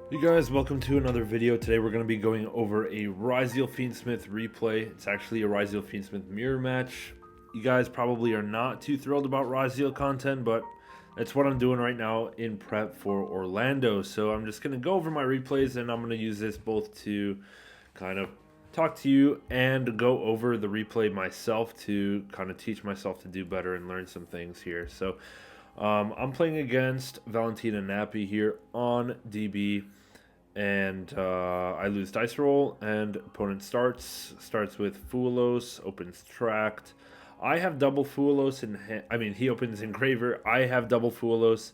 You guys, welcome to another video. Today we're going to be going over a Ryzeal Fiendsmith replay. It's actually a Ryzeal Fiendsmith mirror match. You guys probably are not too thrilled about Ryzeal content, but that's what I'm doing right now in prep for Orlando. So I'm just going to go over my replays, and I'm going to use this both to kind of talk to you and go over the replay myself to kind of teach myself to do better and learn some things here. So I'm playing against Valentina Nappi here on DB, and I lose dice roll, and opponent starts with Fuelos, opens Tract. I have double Fuelos he opens Engraver. I have double Fuelos.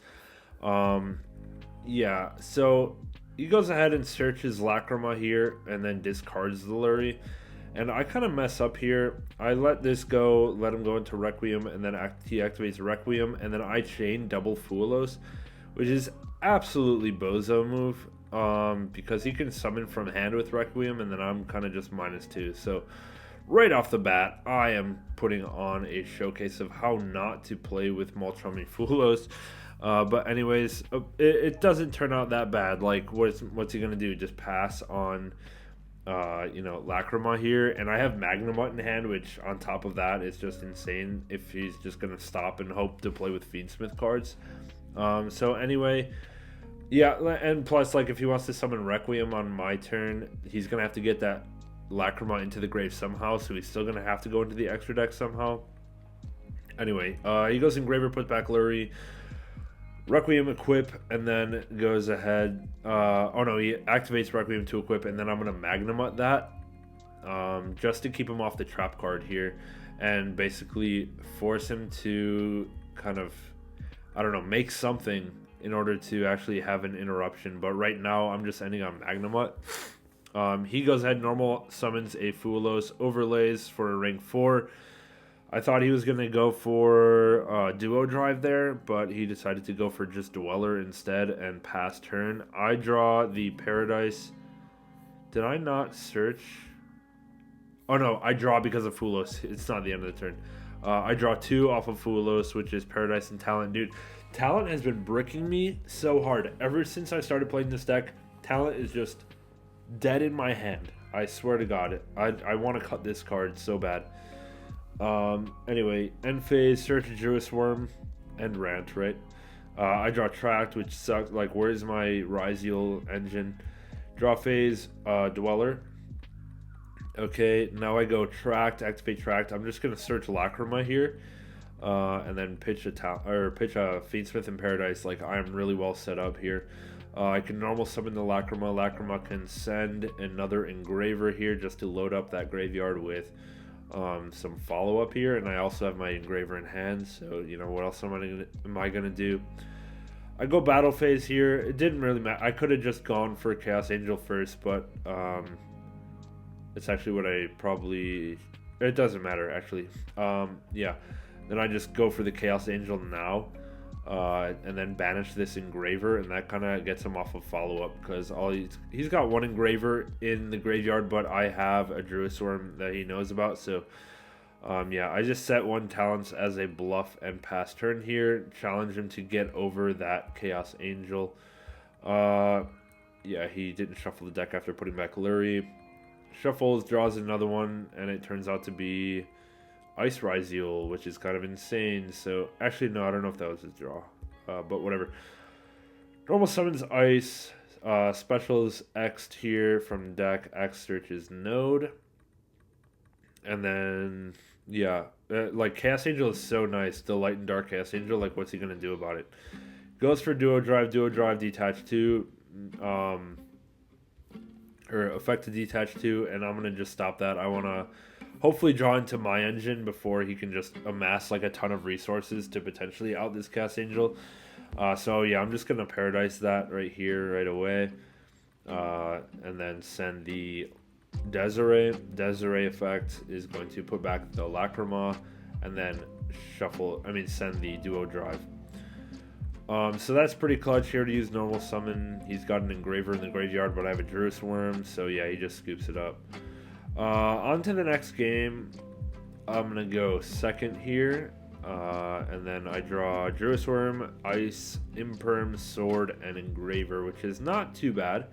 Yeah, so he goes ahead and searches Lacrima here, and then discards the Lurie. And I kind of mess up here. I let this go, let him go into Requiem, and then he activates Requiem, and then I chain double Fuelos, which is absolutely bozo move, because he can summon from hand with Requiem, and then I'm kind of just -2. So right off the bat, I am putting on a showcase of how not to play with Molchami Fuelos. But anyways, it doesn't turn out that bad. Like, what's he going to do? Just pass on Lacrima here, and I have Magnamut in hand, which on top of that is just insane if he's just gonna stop and hope to play with Fiendsmith cards. So anyway, yeah, and plus, like, if he wants to summon Requiem on my turn, he's gonna have to get that Lacrima into the grave somehow, so he's still gonna have to go into the extra deck somehow. Anyway, he goes Engraver, put back Lurie, Requiem equip, and then goes ahead. He activates Requiem to equip, and then I'm gonna Magnamut that, just to keep him off the trap card here, and basically force him to kind of, make something in order to actually have an interruption. But right now, I'm just ending on Magnamut. He goes ahead, normal summons a Fuelos, overlays for a rank 4. I thought he was going to go for Duo Drive there, but he decided to go for just Dweller instead and pass turn. I draw the Paradise. Did I not search? Oh no, I draw because of Fuelos. It's not the end of the turn. I draw 2 off of Fuelos, which is Paradise and Talent. Dude, Talent has been bricking me so hard. Ever since I started playing this deck, Talent is just dead in my hand. I swear to God. I want to cut this card so bad. Anyway, end phase, search a Druid Worm, and Rant, right? I draw Tract, which sucks. Like, where's my Ryzeal engine? Draw phase, Dweller. Okay, now I go Tract, activate Tract. I'm just gonna search Lacrima here, and then pitch a Fiendsmith in Paradise. Like, I'm really well set up here. I can normal summon the Lacrima. Lacrima can send another Engraver here just to load up that graveyard with some follow-up here, and I also have my Engraver in hand, so what else am I gonna do? I go battle phase here. It didn't really matter. I could have just gone for Chaos Angel first, but it's actually what it doesn't matter actually. Yeah, then I just go for the Chaos Angel now, and then banish this Engraver, and that kind of gets him off of follow-up, because he's got 1 Engraver in the graveyard, but I have a Druid Worm that he knows about. So yeah, I just set 1 Talents as a bluff and pass turn here, challenge him to get over that Chaos Angel. Yeah, he didn't shuffle the deck after putting back Lurie. Shuffles, draws another one, and it turns out to be Ice Ryzeal, which is kind of insane. So actually, no, I don't know if that was his draw, but whatever. Normal summons Ice, specials X'd here from deck. X searches Node, and then yeah, like, Chaos Angel is so nice. The Light and Dark Chaos Angel. Like, what's he gonna do about it? Goes for Duo Drive, detach 2, or effect to detach 2, and I'm gonna just stop that. I wanna hopefully draw into my engine before he can just amass like a ton of resources to potentially out this Chaos Angel. So yeah, I'm just gonna Paradise that right here right away, and then send the Desiree. Desiree effect is going to put back the Lacrima, and then send the Duo Drive. So that's pretty clutch here to use normal summon. He's got an Engraver in the graveyard, but I have a Druid Worm, so yeah, he just scoops it up. On to the next game. I'm gonna go second here. And then I draw Druis Worm, Ice, Imperm, Sword, and Engraver, which is not too bad.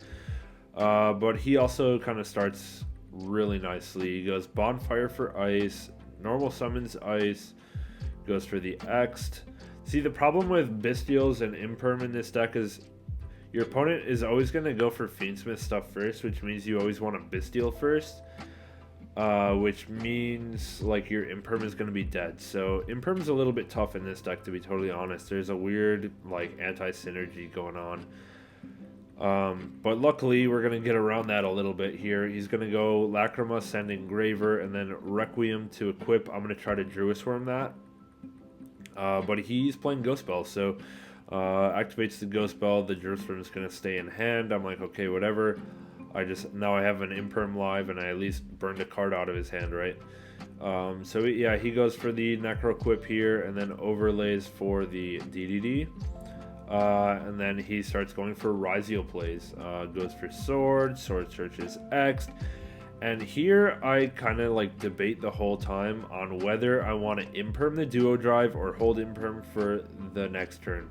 But he also kind of starts really nicely. He goes Bonfire for Ice, normal summons Ice, goes for the X'd. See, the problem with Bestials and Imperm in this deck is your opponent is always going to go for Fiendsmith stuff first, which means you always want a Bestial first. Which means like your Imperm is going to be dead. So Imperm is a little bit tough in this deck, to be totally honest. There's a weird like anti-synergy going on. But luckily we're going to get around that a little bit here. He's going to go Lacrima, send Engraver, and then Requiem to equip. I'm going to try to Druis Worm that. But he's playing Ghost Bell, so activates the Ghost Bell. The Druis Worm is going to stay in hand. I'm like, okay, whatever. Now I have an Imperm live, and I at least burned a card out of his hand, right? So yeah, he goes for the Necro Quip here, and then overlays for the DDD. And then he starts going for Ryzeal plays. Goes for Sword searches X. And here I kind of like debate the whole time on whether I want to Imperm the Duo Drive or hold Imperm for the next turn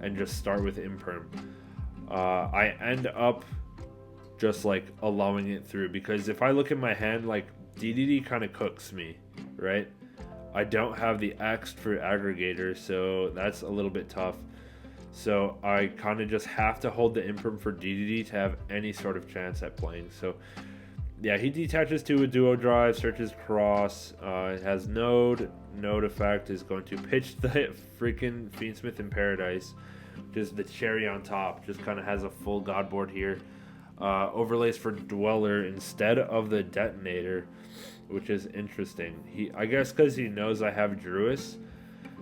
and just start with Imperm. I end up just like allowing it through, because if I look at my hand, like DDD kind of cooks me, right? I don't have the X for Aggregator, so that's a little bit tough. So I kind of just have to hold the Imperm for DDD to have any sort of chance at playing. So yeah, he detaches to a Duo Drive, searches Cross, it has Node effect, is going to pitch the freaking Fiendsmith in Paradise, just the cherry on top, just kind of has a full God board here. Overlays for Dweller instead of the Detonator, which is interesting. I guess because he knows I have Druis,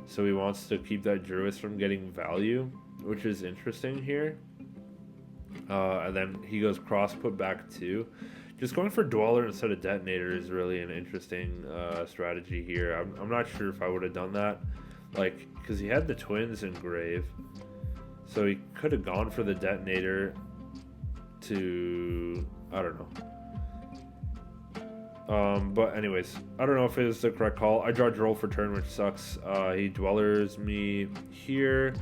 so he wants to keep that Druis from getting value, which is interesting here. And then he goes Cross, put back 2. Just going for Dweller instead of Detonator is really an interesting strategy here. I'm not sure if I would have done that, like, because he had the Twins in Grave, so he could have gone for the Detonator to, I don't know. But anyways, I don't know if it was the correct call. I draw Droll for turn, which sucks. He Dwellers me here.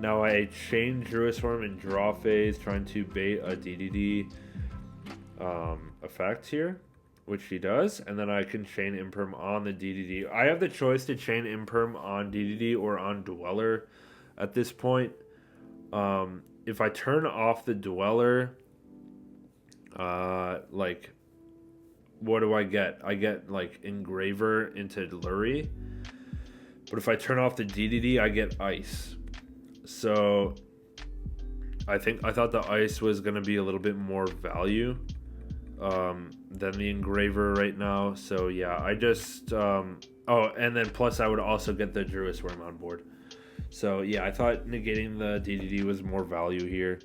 Now I chain Druis Worm in draw phase, trying to bait a DDD effect here, which he does, and then I can chain Imperm on the DDD. I have the choice to chain Imperm on DDD or on Dweller at this point. If I turn off the Dweller, like, what do I get? I get like Engraver into Lurie, but if I turn off the DDD, I get Ice. So I thought the Ice was gonna be a little bit more value than the Engraver right now. So yeah, I just and then plus I would also get the Druis Worm on board. So yeah, I thought negating the DDD was more value here.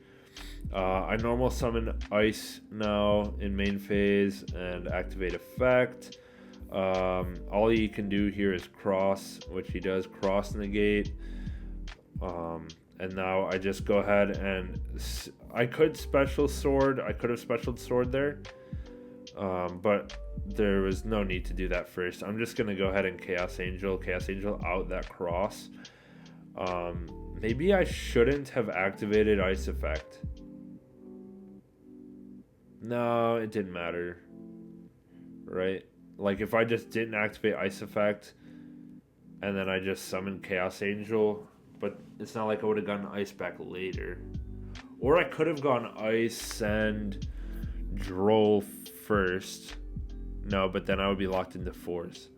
I normal summon Ice now in main phase and activate effect. All he can do here is Cross, which he does Cross negate. And now I just go ahead and I could special Sword. I could have special Sword there, but there was no need to do that first. I'm just gonna go ahead and Chaos Angel out that Cross. Maybe I shouldn't have activated Ice effect. No, it didn't matter, right? Like if I just didn't activate Ice effect and then I just summoned Chaos Angel, but it's not like I would have gotten Ice back later. Or I could have gone Ice and Droll first. No, but then I would be locked into Force.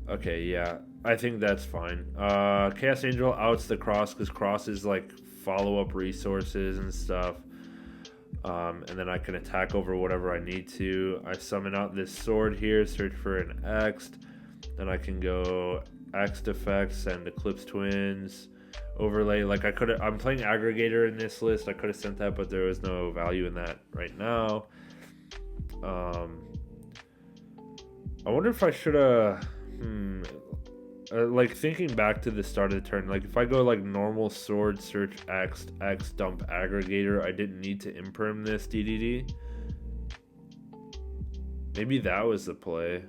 Okay, yeah, I think that's fine. Chaos Angel outs the Cross because Cross is like follow-up resources and stuff. And then I can attack over whatever I need to. I summon out this Sword here, search for an X. Then I can go X effects, send Eclipse Twins, overlay. Like I'm playing Aggregator in this list. I could have sent that, but there was no value in that right now. I wonder if I should have. Like thinking back to the start of the turn, like if I go like normal Sword, search X dump Aggregator, I didn't need to Imperm this DDD. Maybe that was the play.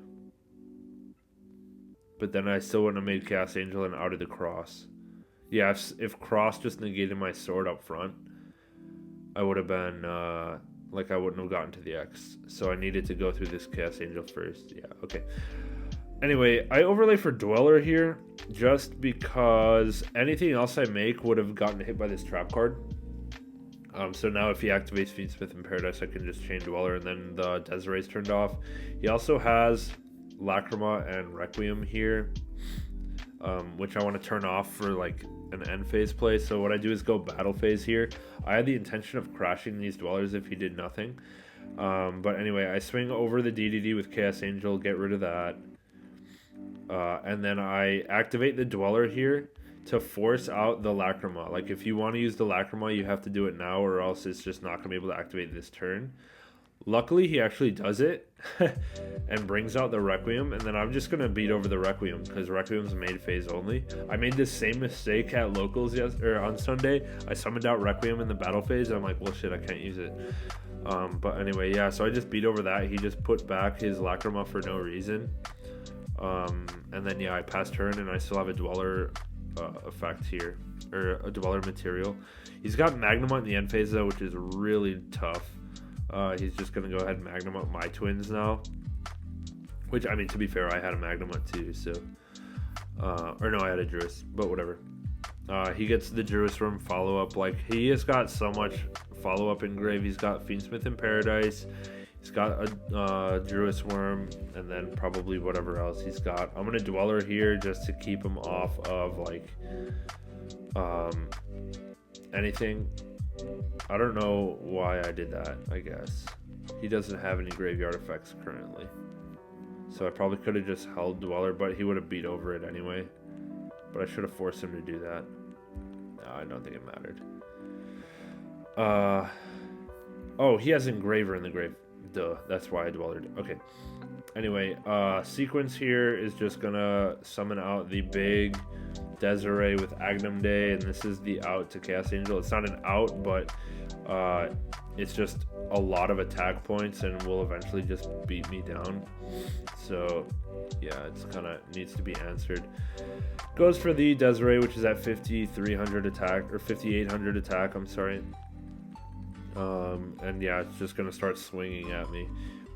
but then I still wouldn't have made Chaos Angel and out of the cross. Yeah, if cross just negated my sword up front, I would have been, like, I wouldn't have gotten to the X. So I needed to go through this Chaos Angel first. Yeah, okay. Anyway, I overlay for Dweller here just because anything else I make would have gotten hit by this trap card. So now if he activates Fiendsmith in Paradise, I can just chain Dweller, and then the Desiree's turned off. He also has Lacrima and Requiem here, which I want to turn off for like an end phase play. So what I do is go battle phase here. I had the intention of crashing these Dwellers if he did nothing. But anyway, I swing over the DDD with Chaos Angel, get rid of that. And then I activate the Dweller here to force out the Lacrima. Like, if you want to use the Lacrima, you have to do it now, or else it's just not going to be able to activate this turn. Luckily, he actually does it and brings out the Requiem, and then I'm just going to beat over the Requiem because Requiem's made phase only. I made this same mistake at locals on Sunday. I summoned out Requiem in the battle phase, and I'm like, well, shit, I can't use it. But anyway, yeah, so I just beat over that. He just put back his Lacrima for no reason. And then, yeah, I pass turn, and I still have a Dweller effect here, or a Dweller material. He's got Magnum in the end phase, though, which is really tough. He's just going to go ahead and Magnum up my twins now. Which, I mean, to be fair, I had a Magnum up too, so... or no, I had a Druis, but whatever. He gets the Druis Worm follow-up. Like, he has got so much follow-up in grave. He's got Fiendsmith in Paradise. He's got a Druis Worm, and then probably whatever else he's got. I'm going to Dweller here just to keep him off of, like, anything. I don't know why I did that, I guess. He doesn't have any graveyard effects currently. So I probably could have just held Dweller, but he would have beat over it anyway. But I should have forced him to do that. No, I don't think it mattered. Oh, he has Engraver in the grave. Duh, that's why I Dwellered. Okay. Anyway, sequence here is just gonna summon out the big Desiree with Agnum Day, and this is the out to Chaos Angel. It's not an out, but it's just a lot of attack points and will eventually just beat me down. So yeah, it's kind of needs to be answered. Goes for the Desiree, which is at 5,300 attack, or 5,800 attack, I'm sorry. And yeah, it's just gonna start swinging at me.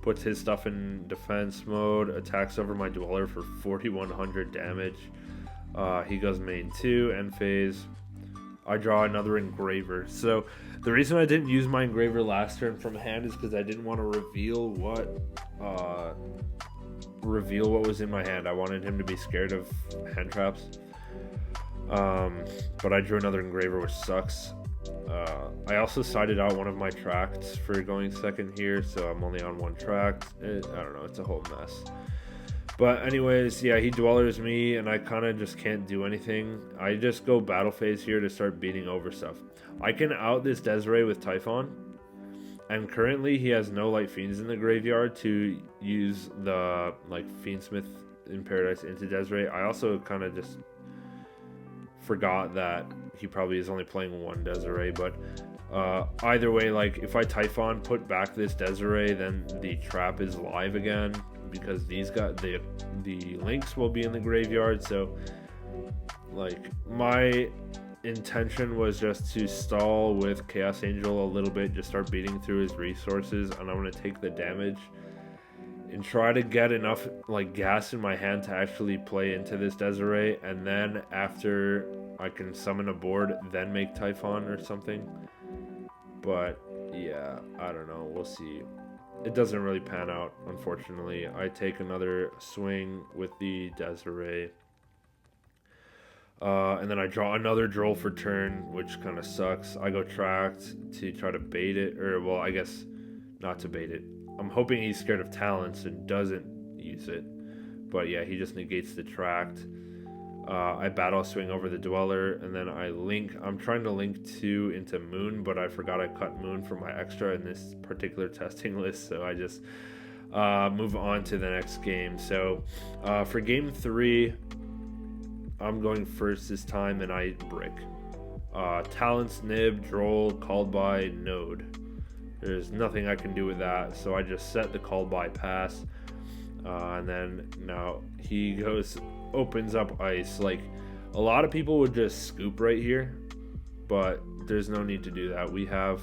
Puts his stuff in defense mode, attacks over my Dweller for 4,100 damage. He goes main 2, end phase. I draw another Engraver. So the reason I didn't use my Engraver last turn from hand is because I didn't want to reveal what was in my hand. I wanted him to be scared of hand traps. But I drew another Engraver, which sucks. I also sided out one of my tracts for going second here, so I'm only on one tract. I don't know, it's a whole mess. But anyways, yeah, he Dwellers me, and I kind of just can't do anything. I just go battle phase here to start beating over stuff. I can out this Desiree with Typhon, and currently he has no Light Fiends in the graveyard to use the, like, Fiendsmith in Paradise into Desiree. I also kind of just forgot that he probably is only playing one Desiree, but either way, like, if I Typhon put back this Desiree, then the trap is live again, because these got the links will be in the graveyard. So, like, my intention was just to stall with Chaos Angel a little bit, just start beating through his resources, and I'm going to take the damage and try to get enough, like, gas in my hand to actually play into this Desiree, and then after I can summon a board, then make Typhon or something. But yeah, I don't know, we'll see. It doesn't really pan out, unfortunately. I take another swing with the Desiree. And then I draw another Droll for turn, which kind of sucks. I go tract to try to bait it, or, well, I guess not to bait it. I'm hoping he's scared of talents and doesn't use it. But yeah, he just negates the tract. I battle swing over the Dweller, and then I link. I'm trying to link 2 into Moon, but I forgot I cut Moon for my extra in this particular testing list, so I just move on to the next game. So for game 3, I'm going first this time, and I brick. Talents, Nib, Droll, called by, Node. There's nothing I can do with that, so I just set the called by pass. And then now he goes opens up ice. Like, a lot of people would just scoop right here, but there's no need to do that. We have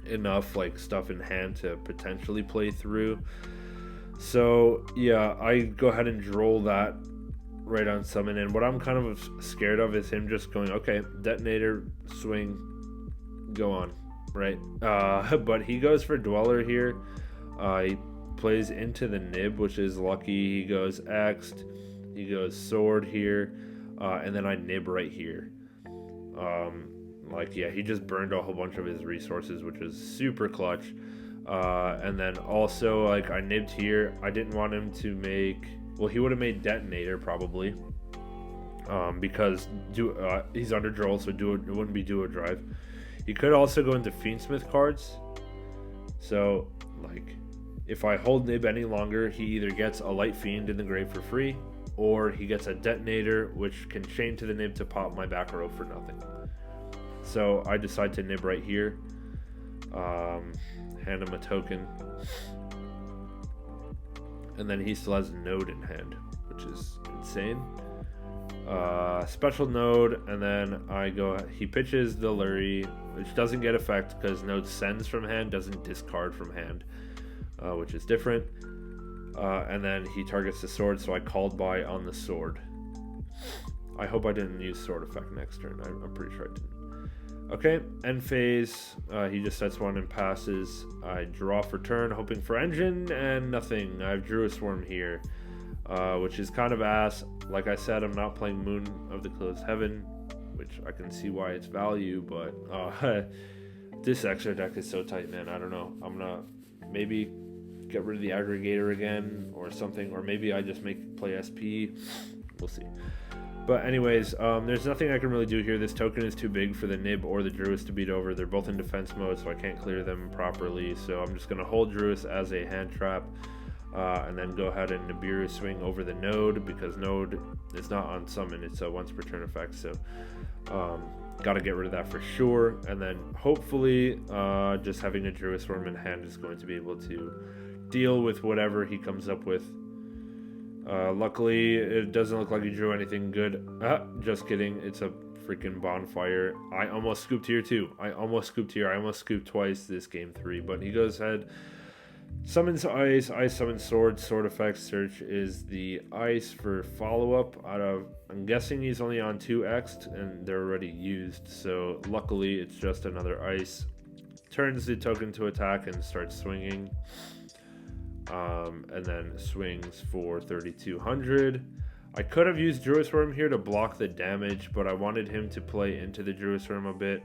enough like stuff in hand to potentially play through. So yeah, I go ahead and droll that right on summon. And what I'm kind of scared of is him just going, okay, detonator, swing, go on, right? But he goes for Dweller here. He plays into the nib, which is lucky. He goes X'd, he goes sword here, and then I nib right here. Like, yeah, he just burned a whole bunch of his resources, which was super clutch. And then also, like, I nibbed here. I didn't want him to make... Well, he would have made detonator, probably. Because he's under droll, so it wouldn't be duo drive. He could also go into Fiendsmith cards. So, like, if I hold nib any longer, he either gets a light fiend in the grave for free, or he gets a detonator, which can chain to the nib to pop my back row for nothing. So I decide to nib right here. Hand him a token. And then he still has a node in hand, which is insane. Special node, and then he pitches the Lurie, which doesn't get effect because node sends from hand, doesn't discard from hand, which is different. And then he targets the sword, so I called by on the sword. I hope I didn't use sword effect next turn. I'm pretty sure I didn't. Okay, end phase. He just sets one and passes. I draw for turn, hoping for engine, and nothing. I have Drew a Swarm here, which is kind of ass. Like I said, I'm not playing Moon of the Closed Heaven, which I can see why it's value, but this extra deck is so tight, man. I don't know. I'm gonna maybe get rid of the aggregator again or something, or maybe I just play SP. We'll see. But anyways, there's nothing I can really do here. This token is too big for the nib or the Druis to beat over. They're both in defense mode, so I can't clear them properly. So I'm just going to hold Druis as a hand trap, and then go ahead and Nibiru swing over the node, because node is not on summon. It's a once per turn effect, so got to get rid of that for sure. And then hopefully just having a Druis Swarm in hand is going to be able to deal with whatever he comes up with. Luckily, it doesn't look like he drew anything good. Just kidding. It's a freaking bonfire. I almost scooped here too. I almost scooped twice this game 3. But he goes ahead, summons ice. Ice summons sword. Sword effect search is the ice for follow-up. I'm guessing he's only on 2x and they're already used. So luckily, it's just another ice. Turns the token to attack and starts swinging. And then swings for 3,200. I could have used Druis Worm here to block the damage, but I wanted him to play into the Druis Worm a bit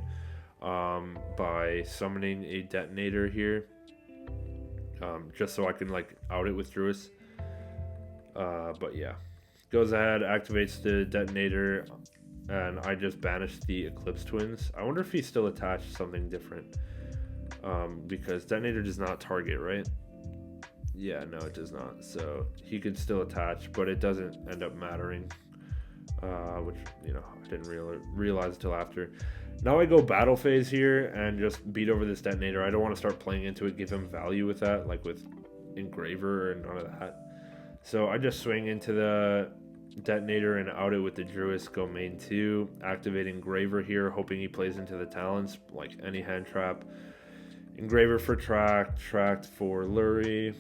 by summoning a detonator here, just so I can like out it with Druis. But yeah, goes ahead, activates the detonator, and I just banished the Eclipse Twins. I wonder if he still attached something different, because detonator does not target, right? Yeah, no, it does not. So he could still attach, but it doesn't end up mattering, which, you know, I didn't realize until after. Now I go battle phase here and just beat over this detonator. I don't want to start playing into it, give him value with that, like with Engraver or none of that. So I just swing into the detonator and out it with the Druis, go main 2, activate Engraver here, hoping he plays into the talents, like any hand trap. Engraver for tracked for Lurie.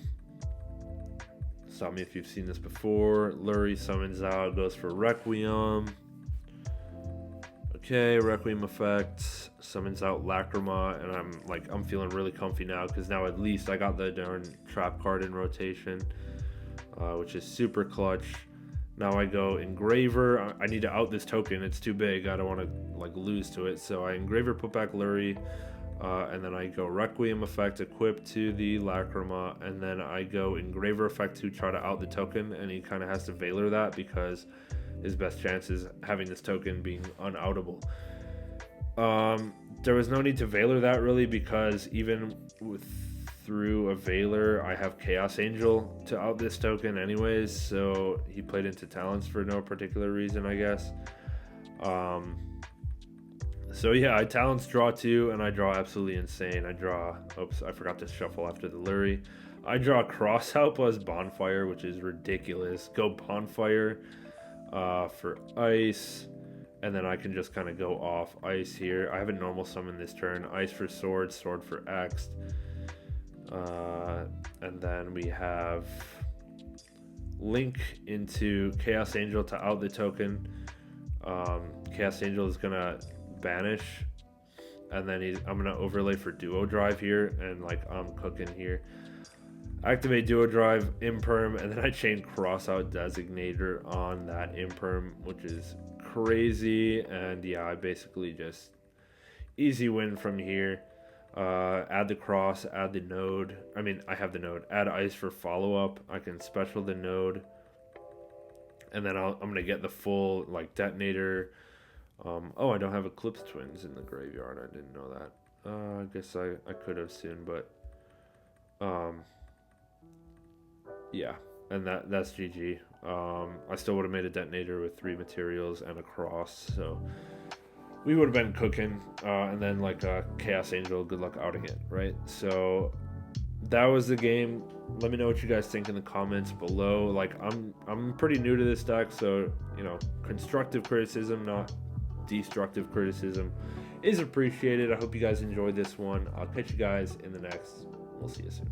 Stop me if you've seen this before. Lurie summons out, goes for Requiem. Okay, Requiem effect, summons out Lacrima, and I'm feeling really comfy now, because now at least I got the darn trap card in rotation, which is super clutch. Now I go Engraver. I need to out this token. It's too big. I don't want to like lose to it. So I Engraver, put back Lurie. And then I go Requiem effect, equip to the Lacrima, and then I go Engraver effect to try to out the token, and he kind of has to Veiler that because his best chance is having this token being unoutable. There was no need to Veiler that really, because even through a Veiler, I have Chaos Angel to out this token anyways, so he played into Talents for no particular reason, I guess. So yeah, I Talents draw 2, and I draw absolutely insane. Oops, I forgot to shuffle after the Lurie. I draw Crossout plus Bonfire, which is ridiculous. Go Bonfire, for ice, and then I can just kind of go off ice here. I have a normal summon this turn, ice for sword, sword for X, and then we have Link into Chaos Angel to out the token. Chaos Angel is gonna banish, and then I'm gonna overlay for Duo Drive here, and like I'm cooking here. Activate Duo Drive, Imperm, and then I chain Crossout Designator on that Imperm, which is crazy. And yeah, I basically just easy win from here. Add the cross, add the node. I mean, I have the node. Add ice for follow-up. I can special the node, and then I'm gonna get the full like detonator. Oh, I don't have Eclipse Twins in the graveyard. I didn't know that. I guess I could have soon, but yeah, and that's GG. I still would have made a detonator with 3 materials and a cross, so we would have been cooking. And then like a Chaos Angel, good luck outing it, right? So that was the game. Let me know what you guys think in the comments below. Like I'm pretty new to this deck, so you know, constructive criticism, not destructive criticism, is appreciated. I hope you guys enjoyed this one. I'll catch you guys in the next. We'll see you soon.